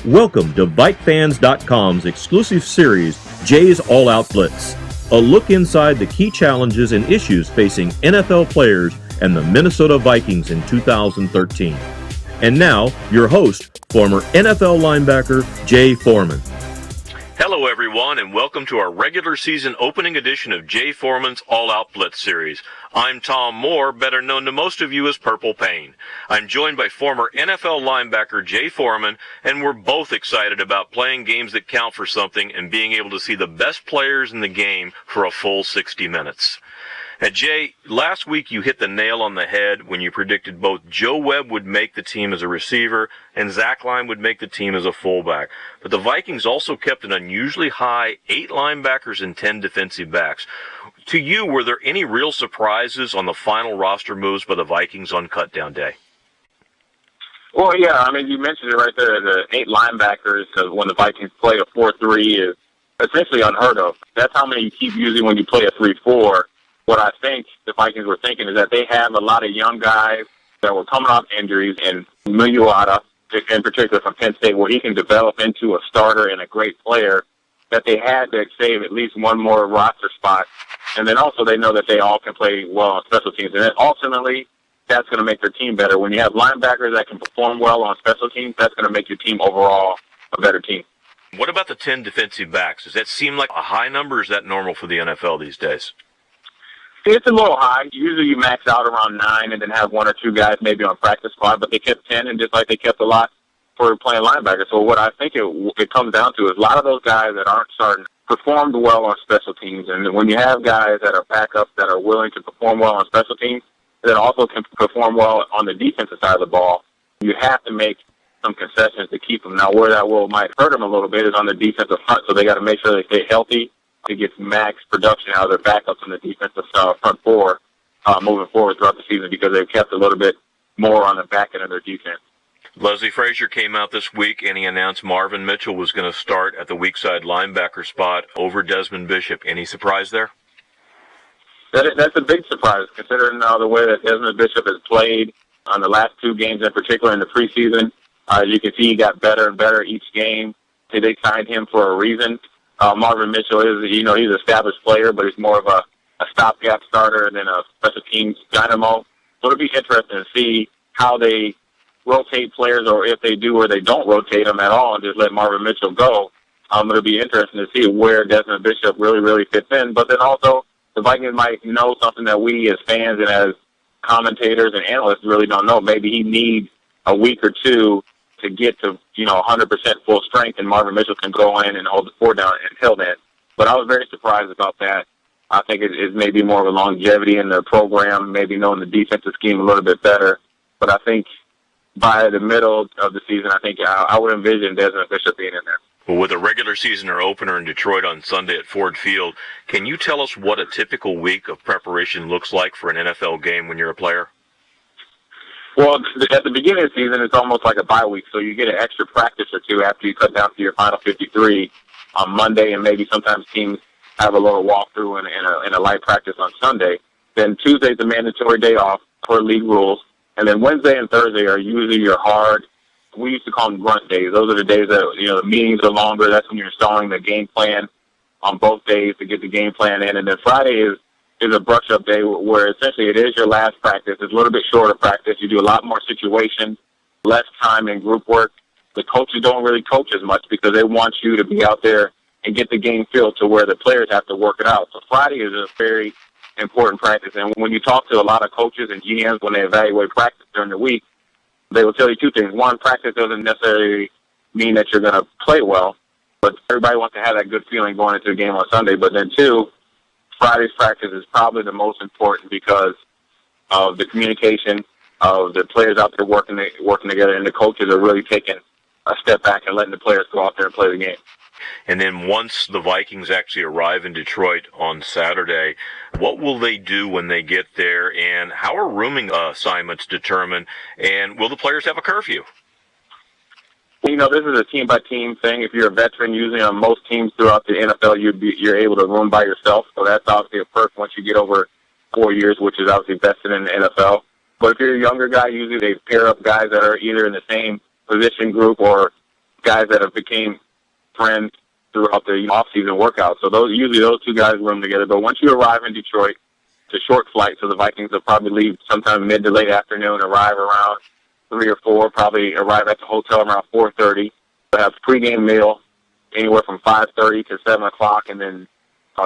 Welcome to VikeFans.com's exclusive series, Jay's All-Out-Blitz, a look inside the key challenges and issues facing NFL players and the Minnesota Vikings in 2013. And now, your host, former NFL linebacker Jay Foreman. Hello everyone, and welcome to our regular season opening edition of Jay Foreman's All-Out-Blitz series. I'm Tom Moore, better known to most of you as Purple Pain. I'm joined by former NFL linebacker Jay Foreman, and we're both excited about playing games that count for something and being able to see the best players in the game for a full 60 minutes. Now, Jay, last week you hit the nail on the head when you predicted both Joe Webb would make the team as a receiver and Zach Line would make the team as a fullback. But the Vikings also kept an unusually high 8 linebackers and 10 defensive backs. To you, were there any real surprises on the final roster moves by the Vikings on cutdown day? Well, yeah, I mean, you mentioned it right there. The 8 linebackers, when the Vikings play a 4-3, is essentially unheard of. That's how many you keep using when you play a 3-4. What I think the Vikings were thinking is that they have a lot of young guys that were coming off injuries, and Minnesota, in particular from Penn State, where he can develop into a starter and a great player, that they had to save at least one more roster spot. And then also they know that they all can play well on special teams. And then ultimately, that's going to make their team better. When you have linebackers that can perform well on special teams, that's going to make your team overall a better team. What about the 10 defensive backs? Does that seem like a high number, or is that normal for the NFL these days? It's a little high. Usually you max out around 9 and then have 1 or 2 guys maybe on practice squad, but they kept 10, and just like they kept a lot for playing linebackers. So what I think it comes down to is a lot of those guys that aren't starting performed well on special teams. And when you have guys that are backups that are willing to perform well on special teams, that also can perform well on the defensive side of the ball, you have to make some concessions to keep them. Now, where that might hurt them a little bit is on the defensive front, so they got to make sure they stay healthy to get max production out of their backups in the defensive front four moving forward throughout the season, because they've kept a little bit more on the back end of their defense. Leslie Frazier came out this week and he announced Marvin Mitchell was going to start at the weak side linebacker spot over Desmond Bishop. Any surprise there? That's a big surprise, considering the way that Desmond Bishop has played on the last 2 games in particular in the preseason. You can see he got better and better each game. They signed him for a reason. Marvin Mitchell is, he's an established player, but he's more of a stopgap starter than a special teams dynamo. So it'll be interesting to see how they rotate players, or if they do or they don't rotate them at all and just let Marvin Mitchell go. It'll be interesting to see where Desmond Bishop really fits in. But then also, the Vikings might know something that we as fans and as commentators and analysts really don't know. Maybe he needs a week or 2 to get to 100% full strength, and Marvin Mitchell can go in and hold the fort down until then. But I was very surprised about that. I think it is maybe more of a longevity in the program, maybe knowing the defensive scheme a little bit better. But I think by the middle of the season, I would envision Desmond Bishop being in there. Well, with a regular season or opener in Detroit on Sunday at Ford Field, can you tell us what a typical week of preparation looks like for an NFL game when you're a player? Well, at the beginning of the season, it's almost like a bye week, so you get an extra practice or 2 after you cut down to your final 53 on Monday, and maybe sometimes teams have a little walkthrough and a light practice on Sunday. Then Tuesday's a mandatory day off per league rules, and then Wednesday and Thursday are usually your hard, we used to call them grunt days. Those are the days that, the meetings are longer. That's when you're installing the game plan on both days to get the game plan in. And then Friday is a brush-up day where essentially it is your last practice. It's a little bit shorter practice. You do a lot more situations, less time in group work. The coaches don't really coach as much because they want you to be out there and get the game feel to where the players have to work it out. So Friday is a very important practice. And when you talk to a lot of coaches and GMs when they evaluate practice during the week, they will tell you 2 things. One, practice doesn't necessarily mean that you're going to play well, but everybody wants to have that good feeling going into a game on Sunday. But then 2, Friday's practice is probably the most important because of the communication of the players out there working together, and the coaches are really taking a step back and letting the players go out there and play the game. And then once the Vikings actually arrive in Detroit on Saturday, what will they do when they get there, and how are rooming assignments determined, and will the players have a curfew? This is a team-by-team thing. If you're a veteran, usually on most teams throughout the NFL, you're able to room by yourself. So that's obviously a perk once you get over 4 years, which is obviously vested in the NFL. But if you're a younger guy, usually they pair up guys that are either in the same position group or guys that have became friends throughout the off-season workouts. So usually those two guys room together. But once you arrive in Detroit, it's a short flight, so the Vikings will probably leave sometime mid to late afternoon, arrive around 3 or 4, probably arrive at the hotel around 4:30. They'll have a pregame meal anywhere from 5:30 to 7 o'clock, and then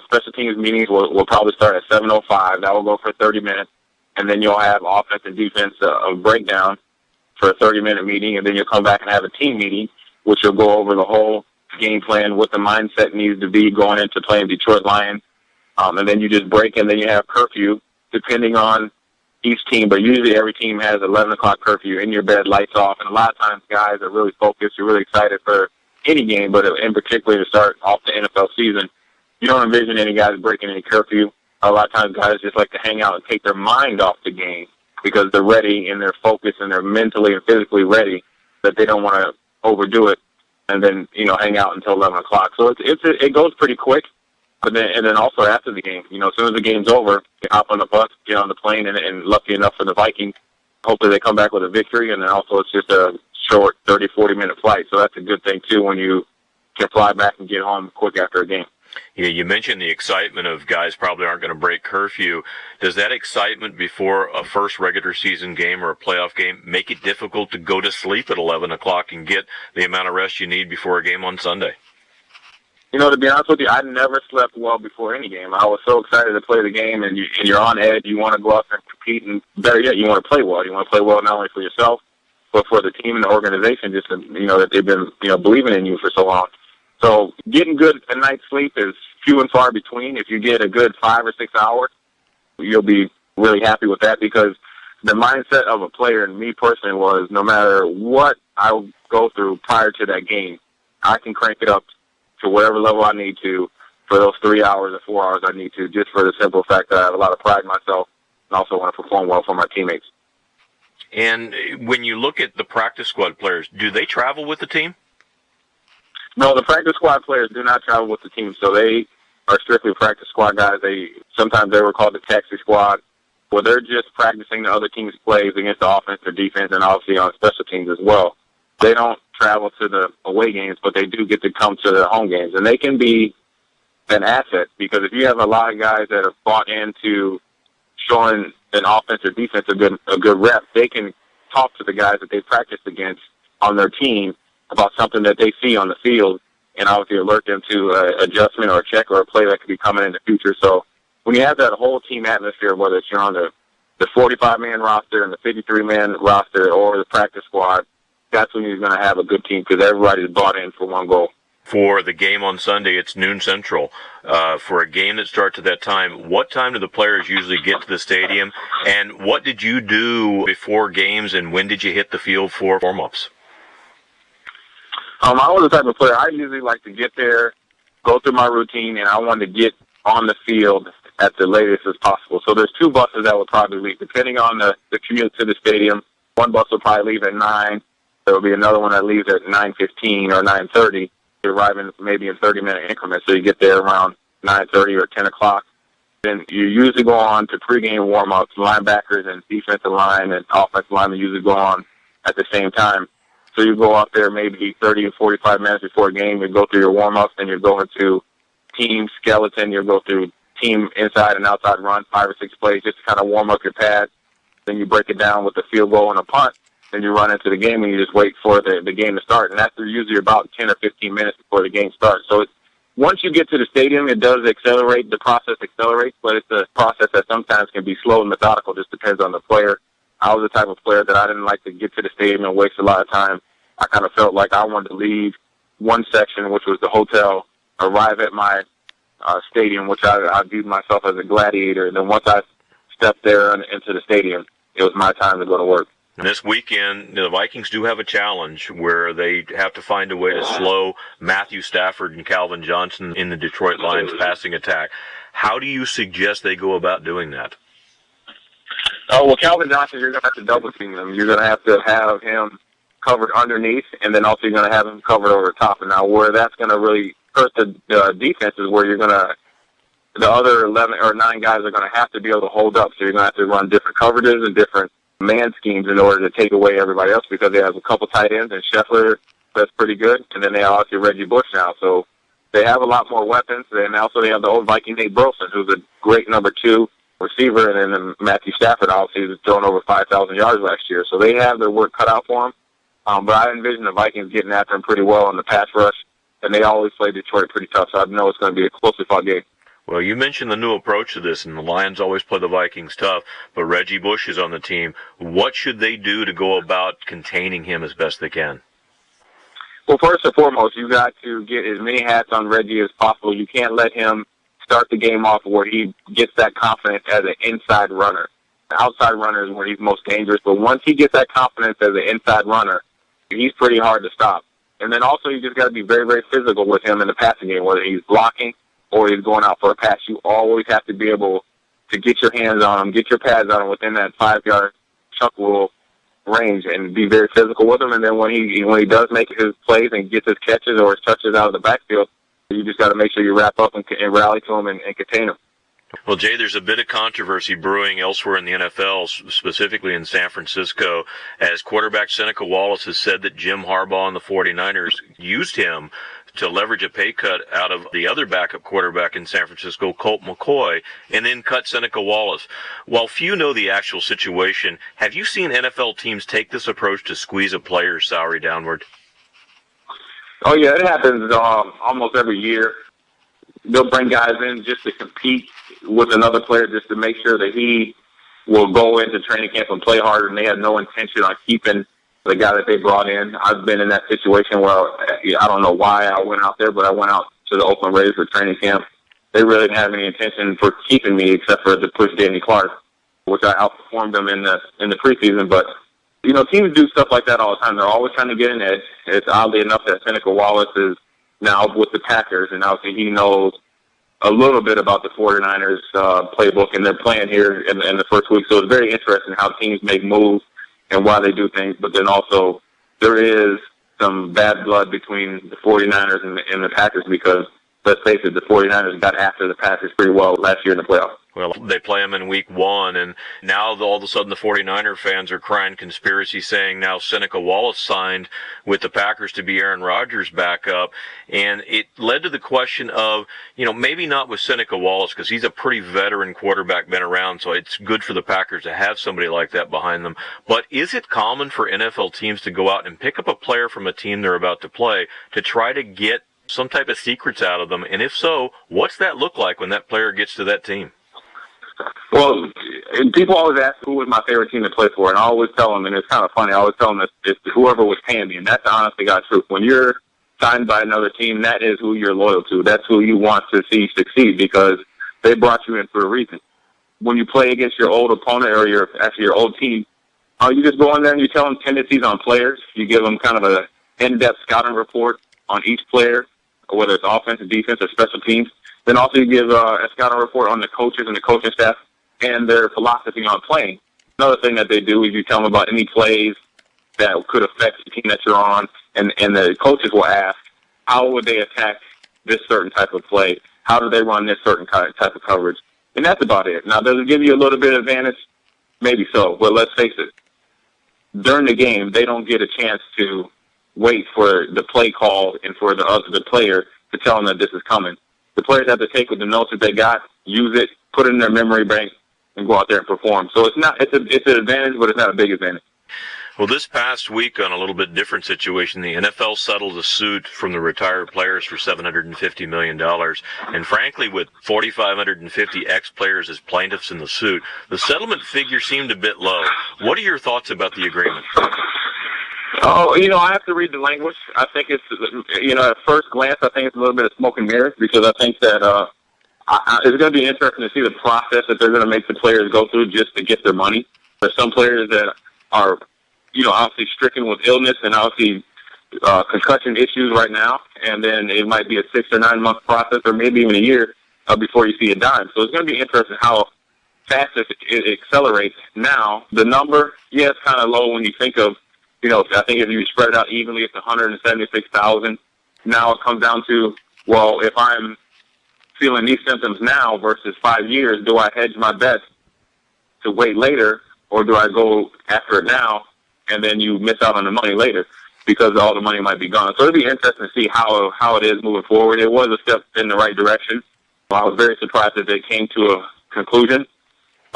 special teams meetings will probably start at 7:05. That will go for 30 minutes, and then you'll have offense and defense a breakdown for a 30-minute meeting, and then you'll come back and have a team meeting, which will go over the whole game plan, what the mindset needs to be going into playing Detroit Lions. And then you just break, and then you have curfew, depending on each team. But usually every team has 11 o'clock curfew, in your bed, lights off. And a lot of times guys are really focused. You're really excited for any game, but in particular to start off the NFL season. You don't envision any guys breaking any curfew. A lot of times guys just like to hang out and take their mind off the game because they're ready and they're focused and they're mentally and physically ready, that they don't want to overdo it and then, hang out until 11 o'clock. So it goes pretty quick. And then also after the game, as soon as the game's over, you hop on the bus, get on the plane, and lucky enough for the Vikings, hopefully they come back with a victory. And then also it's just a short 30, 40-minute flight. So that's a good thing, too, when you can fly back and get home quick after a game. Yeah, you mentioned the excitement of guys probably aren't going to break curfew. Does that excitement before a first regular season game or a playoff game make it difficult to go to sleep at 11 o'clock and get the amount of rest you need before a game on Sunday? To be honest with you, I never slept well before any game. I was so excited to play the game, and you're on edge. You want to go out there and compete, and better yet, you want to play well. You want to play well not only for yourself, but for the team and the organization, just to, that they've been believing in you for so long. So getting good a night's sleep is few and far between. If you get a good 5 or 6 hours, you'll be really happy with that, because the mindset of a player, and me personally, was no matter what I go through prior to that game, I can crank it up to whatever level I need to for those 3 hours or 4 hours I need to, just for the simple fact that I have a lot of pride in myself and also want to perform well for my teammates. And when you look at the practice squad players, do they travel with the team? No, the practice squad players do not travel with the team, so they are strictly practice squad guys. Sometimes they were called the taxi squad, where they're just practicing the other team's plays against the offense or defense, and obviously on special teams as well. They don't travel to the away games, but they do get to come to the home games. And they can be an asset, because if you have a lot of guys that have bought into showing an offense or defense a good rep, they can talk to the guys that they practiced against on their team about something that they see on the field, and obviously alert them to an adjustment or a check or a play that could be coming in the future. So when you have that whole team atmosphere, whether it's you're on the 45-man roster and the 53-man roster or the practice squad, that's when you're going to have a good team, because everybody's bought in for one goal. For the game on Sunday, it's noon Central. For a game that starts at that time, what time do the players usually get to the stadium? And what did you do before games, and when did you hit the field for warm-ups? I was the type of player, I usually like to get there, go through my routine, and I want to get on the field at the latest as possible. So there's 2 buses that will probably leave, depending on the commute to the stadium. One bus will probably leave at 9. There will be another one that leaves at 9:15 or 9:30. You're arriving maybe in 30-minute increments, so you get there around 9:30 or 10 o'clock. Then you usually go on to pregame warm-ups. Linebackers and defensive line and offensive linemen usually go on at the same time. So you go out there maybe 30 or 45 minutes before a game. You go through your warm-ups, and you go into team skeleton. You go through team inside and outside run, 5 or 6 plays, just to kind of warm up your pads. Then you break it down with a field goal and a punt. Then you run into the game, and you just wait for the game to start. And that's usually about 10 or 15 minutes before the game starts. So once you get to the stadium, it does accelerate. The process accelerates, but it's a process that sometimes can be slow and methodical. Just depends on the player. I was the type of player that I didn't like to get to the stadium and waste a lot of time. I kind of felt like I wanted to leave one section, which was the hotel, arrive at my stadium, which I viewed myself as a gladiator. And then once I stepped there into the stadium, it was my time to go to work. And this weekend, the Vikings do have a challenge where they have to find a way to slow Matthew Stafford and Calvin Johnson in the Detroit Lions passing attack. How do you suggest they go about doing that? Oh, well, Calvin Johnson, you're going to have to double team him. You're going to have him covered underneath, and then also you're going to have him covered over the top. And now where that's going to really hurt the defense is where the other 11 or 9 guys are going to have to be able to hold up. So you're going to have to run different coverages and different man schemes in order to take away everybody else, because they have a couple tight ends, and Scheffler That's pretty good. And then they obviously Reggie Bush now. So they have a lot more weapons. And also they have the old Viking Nate Burleson, who's a great number 2 receiver. And then Matthew Stafford, obviously, who's thrown over 5,000 yards last year. So they have their work cut out for them. But I envision the Vikings getting after him pretty well on the pass rush. And they always play Detroit pretty tough. So I know it's going to be a closely fought game. Well, you mentioned the new approach to this, and the Lions always play the Vikings tough, but Reggie Bush is on the team. What should they do to go about containing him as best they can? Well, first and foremost, you got to get as many hats on Reggie as possible. You can't let him start the game off where he gets that confidence as an inside runner. The outside runner is where he's most dangerous, but once he gets that confidence as an inside runner, he's pretty hard to stop. And then also you just got to be very, very physical with him in the passing game, whether he's blocking or he's going out for a pass. You always have to be able to get your hands on him, get your pads on him within that 5-yard chuck rule range, and be very physical with him. And then when he does make his plays and gets his catches or his touches out of the backfield, you just got to make sure you wrap up and rally to him and contain him. Well, Jay, there's a bit of controversy brewing elsewhere in the NFL, specifically in San Francisco, as quarterback Seneca Wallace has said that Jim Harbaugh and the 49ers used him to leverage a pay cut out of the other backup quarterback in San Francisco, Colt McCoy, and then cut Seneca Wallace. While few know the actual situation, have you seen NFL teams take this approach to squeeze a player's salary downward? Oh, yeah, it happens almost every year. They'll bring guys in just to compete with another player just to make sure that he will go into training camp and play harder, and they have no intention on keeping the guy that they brought in. I've been in that situation where I don't know why I went out there, but I went out to the Oakland Raiders for training camp. They really didn't have any intention for keeping me except for to push Danny Clark, which I outperformed them in the preseason. But, you know, teams do stuff like that all the time. They're always trying to get an edge. It's oddly enough that Seneca Wallace is now with the Packers, and obviously he knows a little bit about the 49ers playbook, and they're playing here in the first week. So it's very interesting how teams make moves and why they do things. But then also there is some bad blood between the 49ers and the Packers because, let's face it, the 49ers got after the Packers pretty well last year in the playoffs. Well, they play them in week 1, and now all of a sudden the 49er fans are crying conspiracy, saying now Seneca Wallace signed with the Packers to be Aaron Rodgers' backup. And it led to the question of, you know, maybe not with Seneca Wallace because he's a pretty veteran quarterback, been around, so it's good for the Packers to have somebody like that behind them. But is it common for NFL teams to go out and pick up a player from a team they're about to play to try to get some type of secrets out of them? And if so, what's that look like when that player gets to that team? Well, people always ask who was my favorite team to play for, and I always tell them, and it's kind of funny, I always tell them it's whoever was paying me, and that's the honest to God truth. When you're signed by another team, that is who you're loyal to. That's who you want to see succeed because they brought you in for a reason. When you play against your old opponent or your old team, you just go in there and you tell them tendencies on players. You give them kind of an in-depth scouting report on each player, whether it's offense, defense, or special teams. Then also you give a scouting report on the coaches and the coaching staff and their philosophy on playing. Another thing that they do is you tell them about any plays that could affect the team that you're on, and the coaches will ask, how would they attack this certain type of play? How do they run this certain type of coverage? And that's about it. Now, does it give you a little bit of advantage? Maybe so, but let's face it. During the game, they don't get a chance to wait for the play call and for the player to tell them that this is coming. The players have to take with the notes that they got, use it, put it in their memory bank, and go out there and perform. So it's an advantage, but it's not a big advantage. Well, this past week, on a little bit different situation, the NFL settled a suit from the retired players for $750 million. And frankly, with 4,550 ex-players as plaintiffs in the suit, the settlement figure seemed a bit low. What are your thoughts about the agreement? Oh, you know, I have to read the language. I think it's, you know, at first glance, I think it's a little bit of smoke and mirrors because I think that it's going to be interesting to see the process that they're going to make the players go through just to get their money. There's some players that are, you know, obviously stricken with illness and obviously concussion issues right now, and then it might be a 6 or 9 month process or maybe even a year before you see a dime. So it's going to be interesting how fast it accelerates now. The number, yeah, it's kind of low when you think of, you know, I think if you spread it out evenly, it's 176,000. Now it comes down to, well, if I'm feeling these symptoms now versus 5 years, do I hedge my bets to wait later, or do I go after it now, and then you miss out on the money later? because all the money might be gone. So it'll be interesting to see how it is moving forward. It was a step in the right direction. I was very surprised that they came to a conclusion.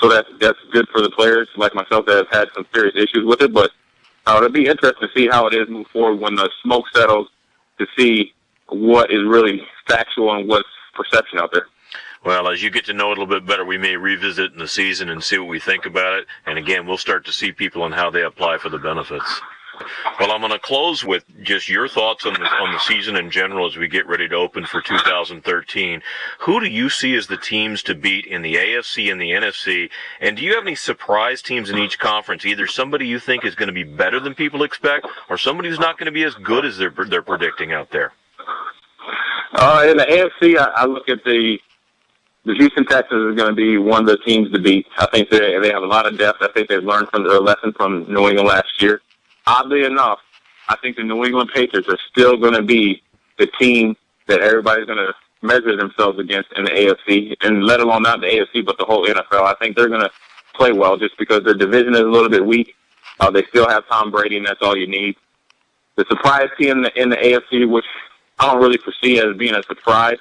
So that's good for the players like myself that have had some serious issues with it. But it'll be interesting to see how it is moving forward when the smoke settles, to see what is really factual and what's perception out there. Well, as you get to know it a little bit better, we may revisit in the season and see what we think about it. And again, we'll start to see people and how they apply for the benefits. Well, I'm going to close with just your thoughts on the season in general as we get ready to open for 2013. Who do you see as the teams to beat in the AFC and the NFC? And do you have any surprise teams in each conference? Either somebody you think is going to be better than people expect, or somebody who's not going to be as good as they're predicting out there? In the AFC, I look at the Houston Texans is going to be one of the teams to beat. I think they have a lot of depth. I think they've learned from their lesson from New England last year. Oddly enough, I think the New England Patriots are still going to be the team that everybody's going to measure themselves against in the AFC, and let alone not the AFC, but the whole NFL. I think they're going to play well just because their division is a little bit weak. They still have Tom Brady, and that's all you need. The surprise team in the AFC, which I don't really foresee as being a surprise,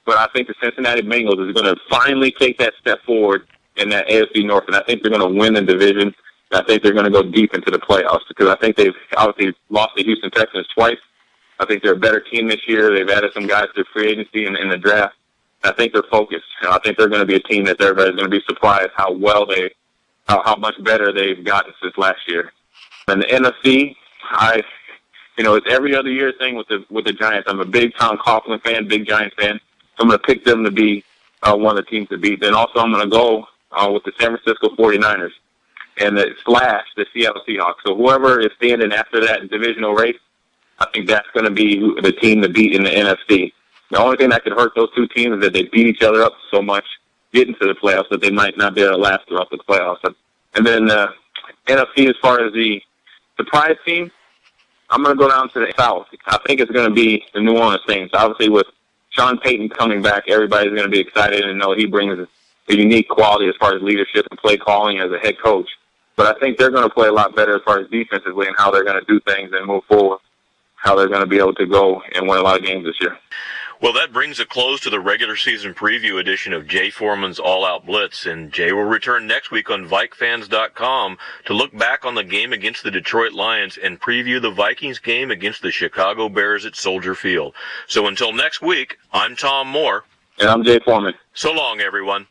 but I think the Cincinnati Bengals is going to finally take that step forward in that AFC North, and I think they're going to win the division. I think they're going to go deep into the playoffs because I think they've obviously lost the Houston Texans twice. I think they're a better team this year. They've added some guys to free agency and in the draft. I think they're focused. And I think they're going to be a team that everybody's going to be surprised how how much better they've gotten since last year. And the NFC, it's every other year thing with the Giants. I'm a big Tom Coughlin fan, big Giants fan. So I'm going to pick them to be one of the teams to beat. Then also I'm going to go with the San Francisco 49ers. And the Seattle Seahawks. So whoever is standing after that divisional race, I think that's going to be the team to beat in the NFC. The only thing that could hurt those two teams is that they beat each other up so much getting to the playoffs that they might not be able to last throughout the playoffs. And then NFC, as far as the surprise team, I'm going to go down to the South. I think it's going to be the New Orleans Saints. Obviously, with Sean Payton coming back, everybody's going to be excited and know he brings a unique quality as far as leadership and play calling as a head coach. But I think they're going to play a lot better as far as defensively and how they're going to do things and move forward, how they're going to be able to go and win a lot of games this year. Well, that brings a close to the regular season preview edition of Jay Foreman's All-Out-Blitz, and Jay will return next week on VikeFans.com to look back on the game against the Detroit Lions and preview the Vikings game against the Chicago Bears at Soldier Field. So until next week, I'm Tom Moore. And I'm Jay Foreman. So long, everyone.